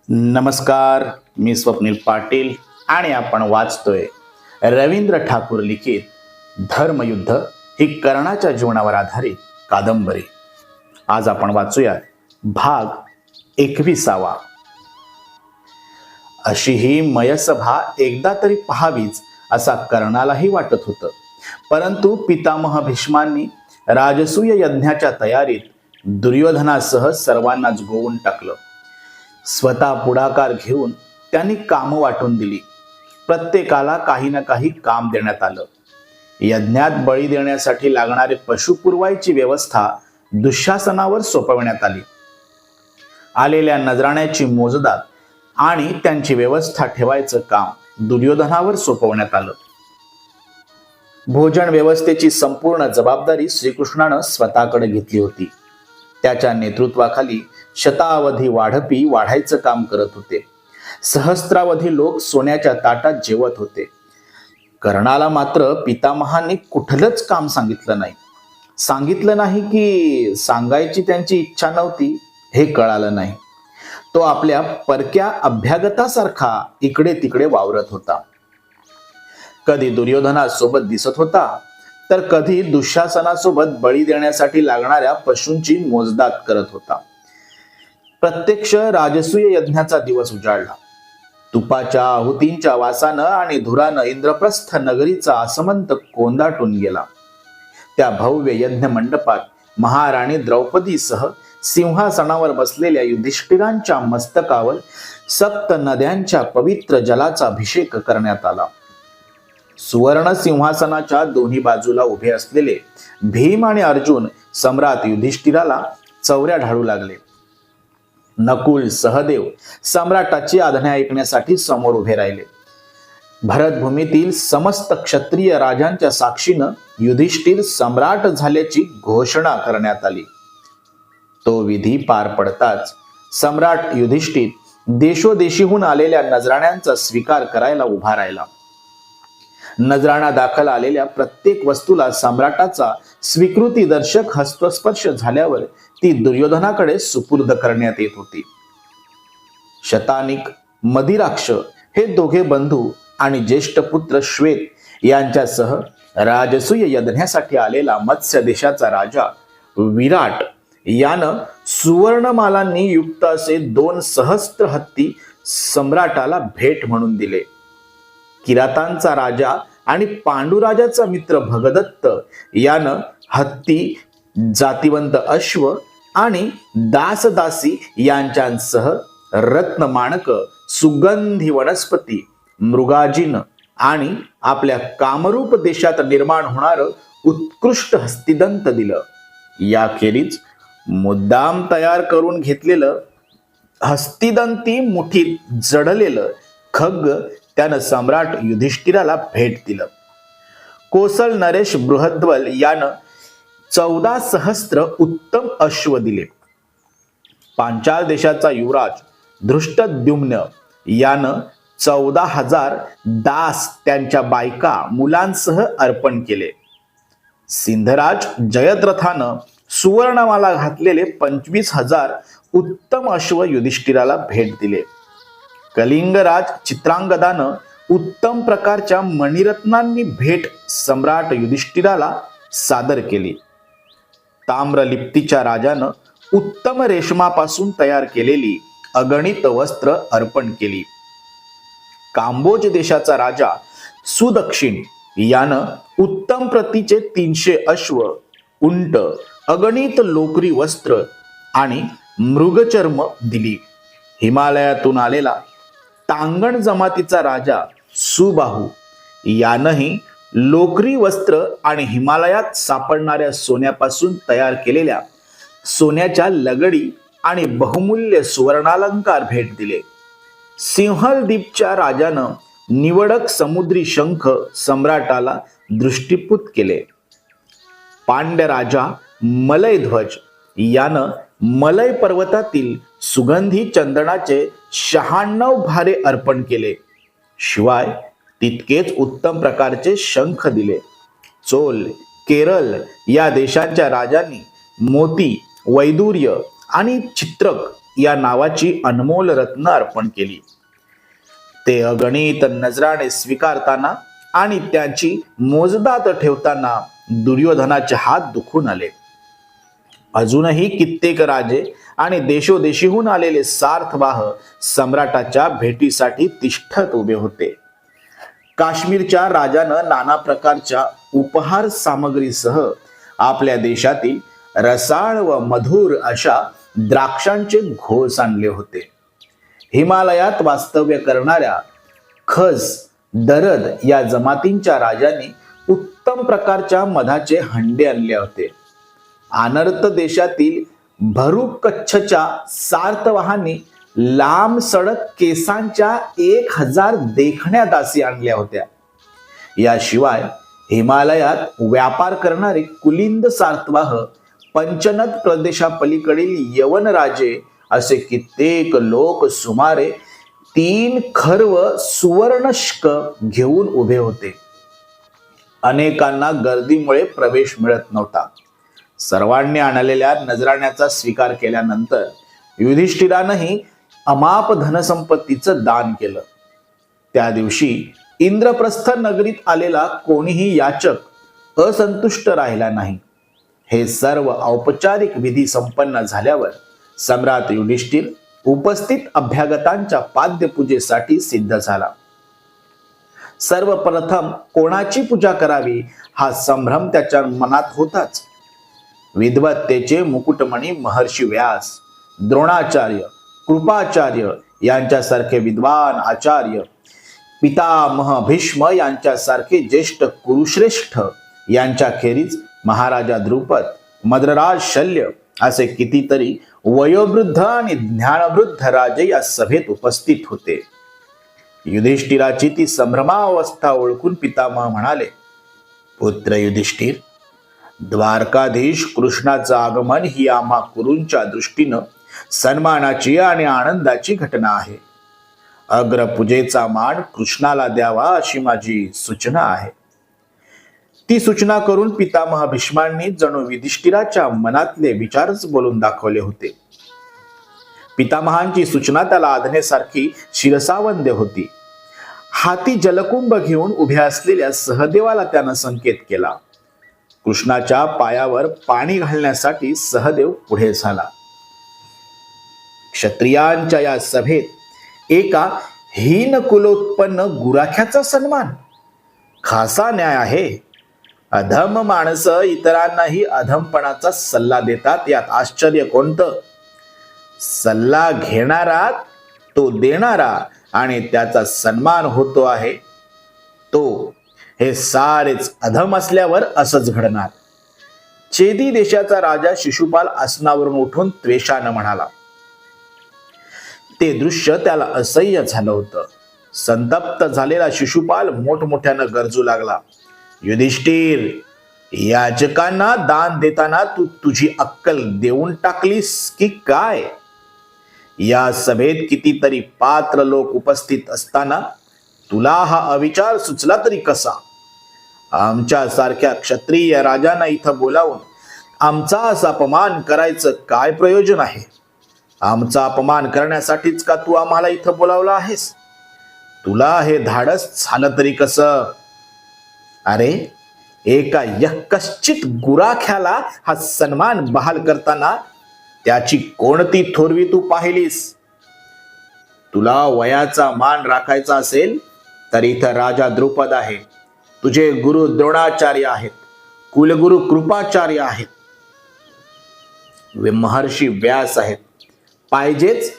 नमस्कार, मी स्वप्नील पाटील आणि आपण वाचतोय रवींद्र ठाकूर लिखित धर्मयुद्ध ही कर्णाच्या जीवनावर आधारित कादंबरी. आज आपण वाचूया भाग 21. अशी ही मयसभा एकदा तरी पहावीच असा कर्णालाही वाटत होतं. परंतु पितामह भीष्मांनी राजसूय यज्ञाच्या तयारीत दुर्योधनासह सर्वांनाच गोवून टाकलं. स्वतः पुढाकार घेऊन त्यांनी काम वाटून दिली. प्रत्येकाला काही ना काही काम देण्यात आलं. यज्ञात बळी देण्यासाठी लागणारे पशु पुरवायची व्यवस्था दुःशासनावर सोपवण्यात आली. आलेल्या नजराण्याची मोजदाद आणि त्यांची व्यवस्था ठेवायचं काम दुर्योधनावर सोपवण्यात आलं. भोजन व्यवस्थेची संपूर्ण जबाबदारी श्रीकृष्णानं स्वतःकडे घेतली होती. त्याच्या नेतृत्वाखाली शतावधी वाढपी वाढायचं काम करत होते. सहस्त्रावधी लोक सोन्याच्या ताटात जेवत होते. कर्णाला मात्र पितामहांनी कुठलंच काम सांगितलं नाही. सांगितलं नाही की सांगायची त्यांची इच्छा नव्हती हे कळालं नाही. तो आपल्या परक्या अभ्यागतासारखा इकडे तिकडे वावरत होता. कधी दुर्योधनासोबत दिसत होता तर कधी दुःशासनासोबत बळी देण्यासाठी लागणाऱ्या पशूंची मोजदाद करत होता. प्रत्यक्ष राजसूय यज्ञाचा दिवस उजाडला. तुपाच्या आहुतींच्या वासानं आणि धुरानं इंद्रप्रस्थ नगरीचा आसमंत कोंदाटून गेला. त्या भव्य यज्ञ मंडपात महाराणी द्रौपदीसह सिंहासनावर बसलेल्या युधिष्ठिरांच्या मस्तकावर सप्त नद्यांच्या पवित्र जलाचा अभिषेक करण्यात आला. सुवर्ण सिंहासनाच्या दोन्ही बाजूला उभे असलेले भीम आणि अर्जुन सम्राट युधिष्ठिराला चौऱ्या ढाळू लागले. नकुल सहदेव सम्राटाची आज्ञा ऐकण्यासाठी समोर उभे राहिले. भरतभूमीतील समस्त क्षत्रिय राजांच्या साक्षीनं युधिष्ठिर सम्राट झाल्याची घोषणा करण्यात आली. तो विधी पार पडताच सम्राट युधिष्ठिर देशोदेशीहून आलेल्या नजराण्यांचा स्वीकार करायला उभा राहिला. नजराणा दाखल आलेल्या प्रत्येक वस्तूला सम्राटाचा स्वीकृतीदर्शक हस्तस्पर्श झाल्यावर ती दुर्योधनाकडे सुपूर्द करण्यात येत होती. शतानिक मदिराक्ष हे दोघे बंधू आणि ज्येष्ठ पुत्र श्वेत यांच्यासह राजसूय यज्ञासाठी आलेला मत्स्य देशाचा राजा विराट यानं सुवर्णमालांनी युक्त असे 2 सहस्त्र हत्ती सम्राटाला भेट म्हणून दिले. किरातांचा राजा आणि पांडुराजाचा मित्र भगदत्त यानं हत्ती, जातिवंत अश्व आणि दासदासी यांच्यासह रत्नमाणक, सुगंधी वनस्पती, मृगाजीन आणि आपल्या कामरूप देशात निर्माण होणारं उत्कृष्ट हस्तिदंत दिलं. याखेरीज मुद्दाम तयार करून घेतलेलं हस्तिदंती मुठीत जडलेलं खड्ग त्यानं सम्राट युधिष्ठिराला भेट दिलं. कोसल नरेश बृहद्वल यानं 14 सहस्त्र उत्तम अश्व दिले. पांचाल देशाचा युवराज धृष्टद्युम्न यानं 14,000 दास त्यांच्या बायका मुलांसह अर्पण केले. सिंधराज जयद्रथानं सुवर्णमाला घातलेले 25,000 उत्तम अश्व युधिष्ठिराला भेट दिले. कलिंगराज चित्रांगदानं उत्तम प्रकारच्या मणिरत्नांनी भेट सम्राट युधिष्ठिराला सादर केली. ताम्रलिप्तीच्या राजानं उत्तम रेशमापासून तयार केलेली अगणित वस्त्र अर्पण केली. कांबोज देशाचा राजा सुदक्षिण यानं उत्तम प्रतीचे 300 अश्व, उंट, अगणित लोकरी वस्त्र आणि मृगचर्म दिली. हिमालयातून आलेला तांगण जमातीचा राजा सुबाहू यानंही लोकरी वस्त्र आणि हिमालयात सापडणाऱ्या सोन्यापासून तयार केलेल्या सोन्याच्या लगडी आणि बहुमूल्य सुवर्णालंकार भेट दिले. सिंहलदीपच्या राजानं निवडक समुद्री शंख सम्राटाला दृष्टीपूत केले. पांड्य राजा मलयध्वज यानं मलय पर्वतातील सुगंधी चंदनाचे 96 भारे अर्पण केले. शिवाय तितकेच उत्तम प्रकारचे शंख दिले. चोल, केरळ या देशांच्या राजांनी मोती, वैदूर्य आणि चित्रक या नावाची अनमोल रत्न अर्पण केली. ते अगणित नजराने स्वीकारताना आणि त्यांची मोजदात ठेवताना दुर्योधनाचे हात दुखून आले. अजूनही कित्येक राजे आणि देशोदेशीहून आलेले सार्थवाह सम्राटाच्या भेटीसाठी तिष्ठत उभे होते. काश्मीरच्या राजानं नाना प्रकारच्या उपहार सामग्रीसह आपल्या देशातील रसाळ व मधुर अशा द्राक्षांचे घोस आणले होते. हिमालयात वास्तव्य करणाऱ्या खस, दरद या जमातींच्या राजांनी उत्तम प्रकारच्या मधाचे हंडे आणले होते. आनर्त देशातील भरूक कच्छच्या सार्थवाहांनी लांब सडक केसांच्या 1000 देखण्या दासी आणल्या होत्या. याशिवाय हिमालयात व्यापार करणारे कुलिंद सार्थवाह, पंचनद प्रदेशापलीकडील यवन राजे असे कित्येक लोक सुमारे 3 खर्व सुवर्णश्क घेऊन उभे होते. अनेकांना गर्दीमुळे प्रवेश मिळत नव्हता. सर्वांनी आणलेल्या नजराण्याचा स्वीकार केल्यानंतर युधिष्ठिरानंही अमाप धनसंपत्तीचं दान केलं. त्या दिवशी इंद्रप्रस्थ नगरीत आलेला कोणीही याचक असंतुष्ट राहिला नाही. हे सर्व औपचारिक विधी संपन्न झाल्यावर सम्राट युधिष्ठिर उपस्थित अभ्यागतांच्या पाद्यपूजेसाठी सिद्ध झाला. सर्वप्रथम कोणाची पूजा करावी हा संभ्रम त्याच्या मनात होताच. विद्वत्तेचे मुकुटमणी महर्षी व्यास, द्रोणाचार्य, कृपाचार्य यांच्यासारखे विद्वान आचार्य, पितामह भीष्म यांच्यासारखे ज्येष्ठ कुरुश्रेष्ठ यांच्याखेरीज महाराजा द्रुपद, मद्रराज शल्य असे कितीतरी वयोवृद्ध आणि ज्ञानवृद्ध राजे या सभेत उपस्थित होते. युधिष्ठिराची ती संभ्रमावस्था ओळखून पितामह म्हणाले, पुत्र युधिष्ठिर, द्वारकाधीश कृष्णाचं आगमन ही आम्हा कुरूंच्या दृष्टीनं सन्मानाची आणि आनंदाची घटना आहे. अग्रपूजेचा मान कृष्णाला द्यावा अशी माझी सूचना आहे. ती सूचना करून पितामह भीष्मांनी जणू युधिष्ठिराच्या मनातले विचारच बोलून दाखवले होते. पितामहांची सूचना त्याला आधनेसारखी शिरसावंद्य होती. हाती जलकुंभ घेऊन उभ्या असलेल्या सहदेवाला त्यानं संकेत केला. कृष्णाच्या पायावर पाणी घालण्यासाठी सहदेव पुढे झाला. क्षत्रियांच्या या सभेत एका हीन कुलोत्पन्न गुराख्याचा सन्मान, खासा न्याय आहे. अधम माणसं इतरांनाही अधमपणाचा सल्ला देतात, यात आश्चर्य कोणतं? सल्ला घेणारा, तो देणारा आणि त्याचा सन्मान होतो आहे तो, हे सारेच अधम असल्यावर असंच घडणार. चेदी देशाचा राजा शिशुपाल आसनावरून उठून त्वेषानं म्हणाला. ते दृश्य त्याला असह्य झालं होतं. संतप्त झालेला शिशुपाल मोठमोठ्यानं गरजू लागला. युधिष्ठिर, याचकांना दान देताना तू तुझी अक्कल देऊन टाकलीस की काय? या सभेत कितीतरी पात्र लोक उपस्थित असताना तुला हा अविचार सुचला तरी कसा? आमच्या सारख्या क्षत्रिय राजांना इथं बोलावून आमचा असा अपमान करायचं काय प्रयोजन आहे? आमचा अपमान करण्यासाठीच का तू आम्हाला इथं बोलावलं आहेस? तुला हे धाडस झालं तरी कसं? अरे, एका यक्कश्चित गुराख्याला हा सन्मान बहाल करताना त्याची कोणती थोरवी तू पाहिलीस? तुला वयाचा मान राखायचा असेल तर इथं राजा द्रुपद आहे, तुझे गुरु द्रोणाचार्य आहेत, कुलगुरु कृपाचार्य आहेत, महर्षी व्यास आहेत, पाहिजेच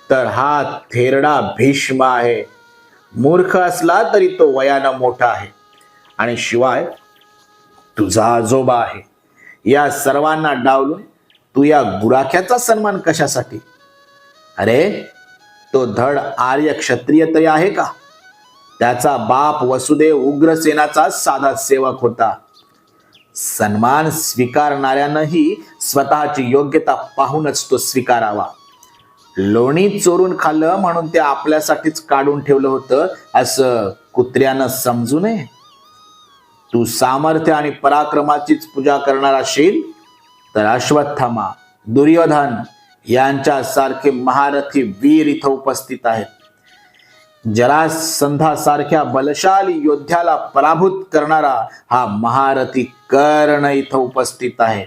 तर हा थेरडा भीष्म आहे. मूर्ख असला तरी तो वयानं मोठा आहे आणि शिवाय तुझा आजोबा आहे. या सर्वांना डावलून तू या गुराख्याचा सन्मान कशासाठी? अरे, तो धड आर्य क्षत्रिय तरी आहे का? त्याचा बाप वसुदेव उग्रसेनाचा साधा सेवक होता. सन्मान स्वीकारणाऱ्यानंही स्वतःची योग्यता पाहूनच तो स्वीकारावा. लोणी चोरून खाल्लं म्हणून ते आपल्यासाठीच काढून ठेवलं होतं असं कुत्र्यानं समजू नये. तू सामर्थ्य आणि पराक्रमाचीच पूजा करणार असशील तर अश्वत्थामा, दुर्योधन यांच्यासारखे महारथी वीर इथं उपस्थित आहेत. जरासंधासारख्या बलशाली योद्ध्याला पराभूत करणारा हा महारथी कर्ण इथं उपस्थित आहे.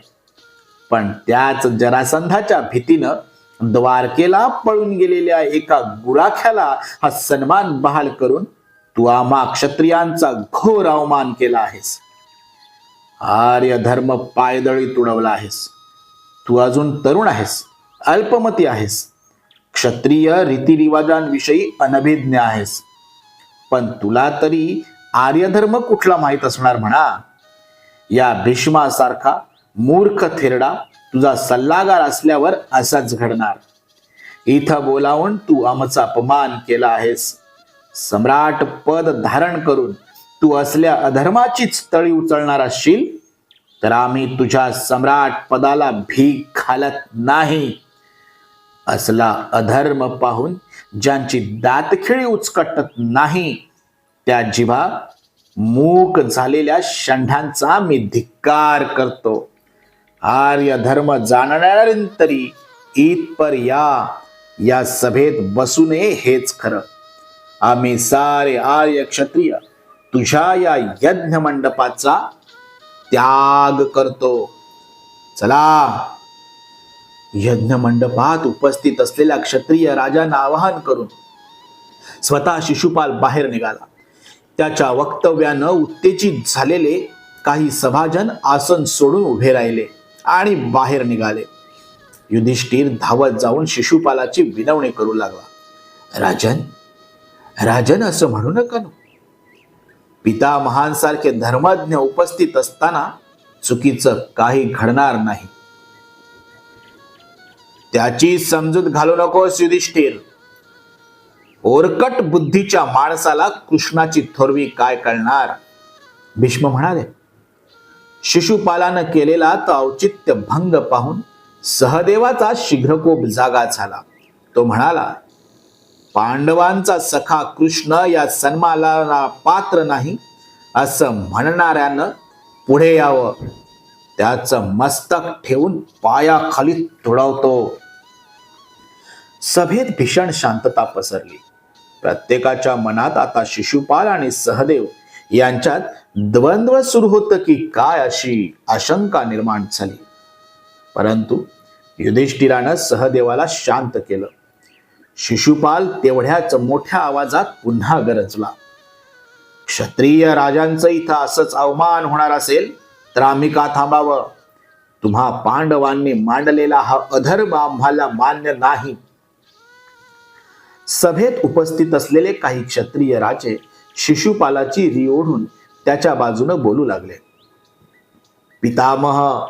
पण त्याच जरासंधाच्या भीतीनं द्वारकेला पळून गेलेल्या एका गुराख्याला हा सन्मान बहाल करून तू आम्हा क्षत्रियांचा घोर अवमान केला आहेस. आर्य धर्म पायदळी तुडवला आहेस. तू अजून तरुण आहेस, अल्पमती आहेस, क्षत्रिय रीतिरिवाजांविषयी अनभिज्ञ आहेस. पण तुला तरी आर्यधर्म कुठला माहीत असणार म्हणा. या भीष्मासारखा मूर्ख थेरडा तुझा सल्लागार असल्यावर असाच घडणार. इथं बोलावून तू आमचा अपमान केला आहेस. सम्राट पद धारण करून तू असल्या अधर्माचीच तळी उचलणार असशील तर आम्ही तुझ्या सम्राट पदाला भीक घालत नाही. असला अधर्म पाहून ज्यांची दातखिळी उचकटत नाही त्या जिव्हा मूक झालेल्या षंढांचा मी धिक्कार करतो. आर्य धर्म जाणणाऱ्यांतरी इथपर या सभेत बसू नये हेच खरं. आम्ही सारे आर्य क्षत्रिय तुझ्या या यज्ञ मंडपाचा त्याग करतो. चला. यज्ञ मंडपात उपस्थित असलेल्या क्षत्रिय राजांना आवाहन करून स्वतः शिशुपाल बाहेर निघाला. त्याच्या वक्तव्यानं उत्तेजित झालेले काही सभाजन आसन सोडून उभे राहिले आणि बाहेर निघाले. युधिष्ठिर धावत जाऊन शिशुपालाची विनवणी करू लागला. राजन, राजन असं म्हणू नका. पितामहांसारखे धर्मज्ञ उपस्थित असताना चुकीचं काही घडणार नाही. त्याची समजूत घालू नकोस युधिष्ठिर. ओरकट बुद्धीच्या माणसाला कृष्णाची थोरवी काय कळणार. भीष्म म्हणाले. शिशुपालानं केलेला तो औचित्य भंग पाहून सहदेवाचा शीघ्रकोप जागा झाला. तो म्हणाला, पांडवांचा सखा कृष्ण या सन्मानाला पात्र नाही असं म्हणणाऱ्यानं पुढे यावं. त्याचं मस्तक ठेवून पायाखाली तुडवतो. सभेत भीषण शांतता पसरली. प्रत्येकाच्या मनात आता शिशुपाल आणि सहदेव यांच्यात द्वंद्व सुरू होतं की काय अशी आशंका निर्माण झाली. परंतु युधिष्ठिरानं सहदेवाला शांत केलं. शिशुपाल तेवढ्याच मोठ्या आवाजात पुन्हा गरजला. क्षत्रिय राजांचं इथं असंच अवमान होणार असेल तर आम्ही का थांबावं. तुम्हा पांडवांनी मांडलेला हा अधर्म आम्हाला मान्य नाही. सभेत उपस्थित असलेले काही क्षत्रिय राजे शिशुपालाची री ओढून त्याच्या बाजूनं बोलू लागले. पितामह,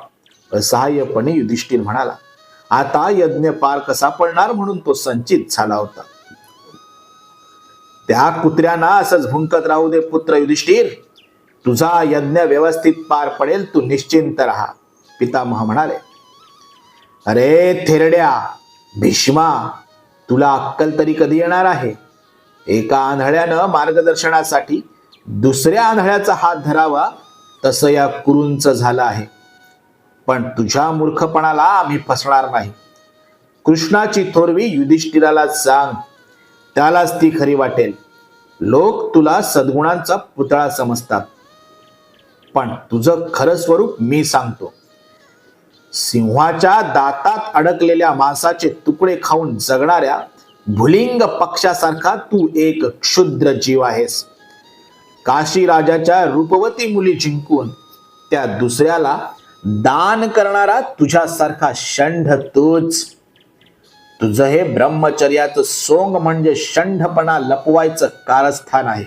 असहाय्यपणे युधिष्ठिर म्हणाला. आता यज्ञ पार कसा पडणार म्हणून तो संचित झाला होता. त्या कुत्र्यांना असंच भुंकत राहू दे पुत्र युधिष्ठिर. तुझा यज्ञ व्यवस्थित पार पडेल, तू निश्चिंत राहा. पितामह म्हणाले. अरे थेरड्या भीष्मा, तुला अक्कल तरी कधी येणार आहे. एका आंधळ्यानं मार्गदर्शनासाठी दुसऱ्या आंधळ्याचा हात धरावा तसं या कुरूंचं झालं आहे. पण तुझ्या मूर्खपणाला आम्ही फसणार नाही. कृष्णाची थोरवी युधिष्ठिराला सांग, त्यालाच ती खरी वाटेल. लोक तुला सद्गुणांचा पुतळा समजतात, पण तुझं खरं स्वरूप मी सांगतो. सिंहाच्या दातात अडकलेल्या मांसाचे तुकडे खाऊन जगणाऱ्या भुलिंग पक्षासारखा तू एक क्षुद्र जीव आहेस. काशी राजाच्या रूपवती मुली जिंकून त्या दुसऱ्याला दान करणारा तुझ्यासारखा षंढ तूच. तुझं हे ब्रह्मचर्याचं सोंग म्हणजे षंढपणा लपवायचं कारस्थान आहे.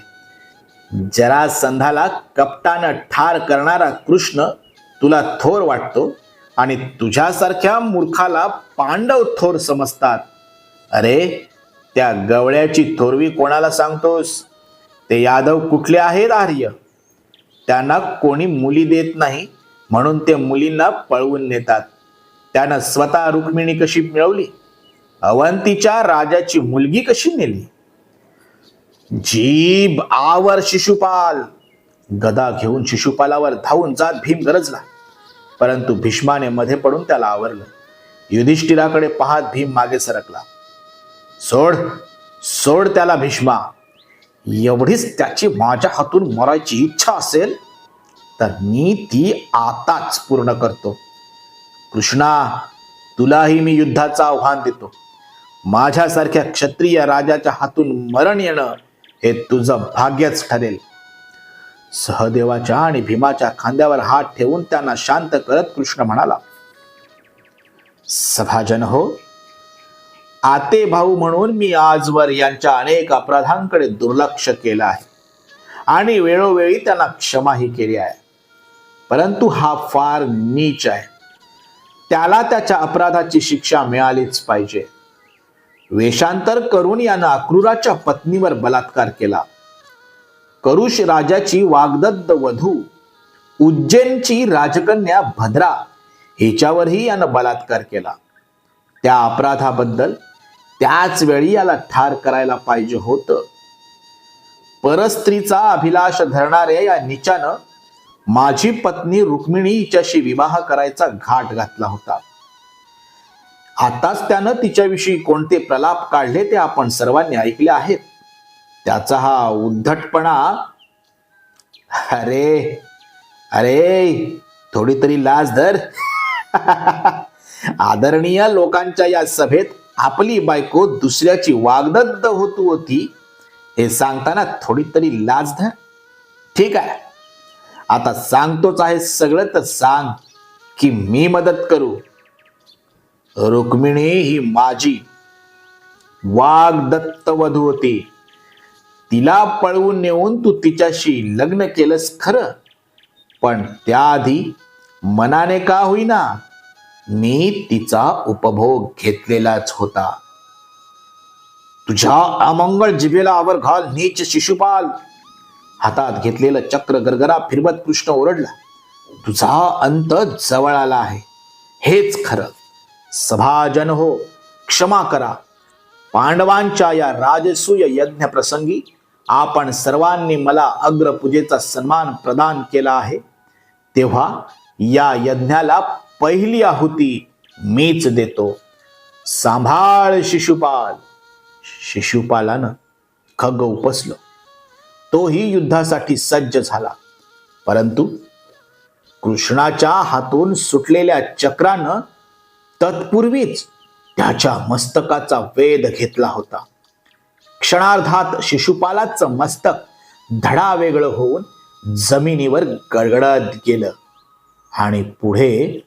जरासंधाला कपटानं ठार करणारा कृष्ण तुला थोर वाटतो आणि तुझ्यासारख्या मूर्खाला पांडव थोर समजतात. अरे त्या गवळ्याची थोरवी कोणाला सांगतोस. ते यादव कुठले आहेत आर्य. त्यांना कोणी मुली देत नाही म्हणून ते मुलींना पळवून नेतात. त्यानं स्वतः रुक्मिणी कशी मिळवली, अवंतीच्या राजाची मुलगी कशी नेली. जीभ आवर शिशुपाल. गदा घेऊन शिशुपालावर धावून जात भीम गरजला, परंतु भीष्माने मध्ये पडून त्याला आवरलं. युधिष्ठिराकडे पाहत भीम मागे सरकला. सोड सोड त्याला भीष्मा. एवढीच त्याची माझ्या हातून मरायची इच्छा असेल तर मी ती आताच पूर्ण करतो. कृष्णा, तुलाही मी युद्धाचं आव्हान देतो. माझ्यासारख्या क्षत्रिय राजाच्या हातून मरण येणं हे तुझं भाग्यच ठरेल. सहदेवाच्या आणि भीमाच्या खांद्यावर हात ठेवून त्यांना शांत करत कृष्ण म्हणाला, सभाजन हो, आते भाऊ म्हणून मी आजवर यांच्या अनेक अपराधांकडे दुर्लक्ष केलं आहे आणि वेळोवेळी त्यांना क्षमाही केली आहे. परंतु हा फार नीच आहे. त्याला त्याच्या अपराधाची शिक्षा मिळालीच पाहिजे. वेषांतर करून यानं अक्रूराच्या पत्नीवर बलात्कार केला. करुष राजाची वाग्दत्त वधू, उज्जैनची राजकन्या भद्रा हिच्यावरही यानं बलात्कार केला. त्या अपराधाबद्दल त्याच वेळी याला ठार करायला पाहिजे होतं. परस्त्रीचा अभिलाष धरणाऱ्या या नीचानं माझी पत्नी रुक्मिणी हिच्याशी विवाह करायचा घाट घातला होता. आताच त्यानं तिच्याविषयी कोणते प्रलाप काढले ते आपण सर्वांनी ऐकले आहेत. त्याचा हा उद्धटपणा, अरे अरे थोडी तरी लाज धर. आदरणीय लोकांच्या या सभेत आपली बायको दुसऱ्याची वाग्दत्त होत होती हे सांगताना थोडी तरी लाज धर. ठीक आहे, आता सांगतोच आहे सगळं, तर सांग की मी मदत करू. रुक्मिणी ही माझी वाग्दत्त वधू होती. तिला पळवून नेऊन तू तिच्याशी लग्न केलंस खरं, पण त्याआधी मनाने का होईना मी तिचा उपभोग घेतलेलाच होता. तुझ्या अमंगळ जिभेला आवर घाल नीच शिशुपाल. हातात घेतलेलं चक्र गरगरा फिरवत कृष्ण ओरडला, तुझा अंत जवळ आला आहे. हेच खरं. सभाजन हो, क्षमा करा. पांडवांच्या या राजसूय यज्ञ प्रसंगी आपण सर्वांनी मला अग्रपूजेचा सन्मान प्रदान केला आहे, तेव्हा या यज्ञाला पहिली आहुती मीच देतो. सांभाळ शिशुपाल. शिशुपालानं खग उपसलं. तोही युद्धासाठी सज्ज झाला. परंतु कृष्णाच्या हातून सुटलेल्या चक्रानं तत्पूर्वीच त्याच्या मस्तकाचा वेध घेतला होता. क्षणार्धात शिशुपालाचं मस्तक धडावेगळं होऊन जमिनीवर गडगडत गेलं आणि पुढे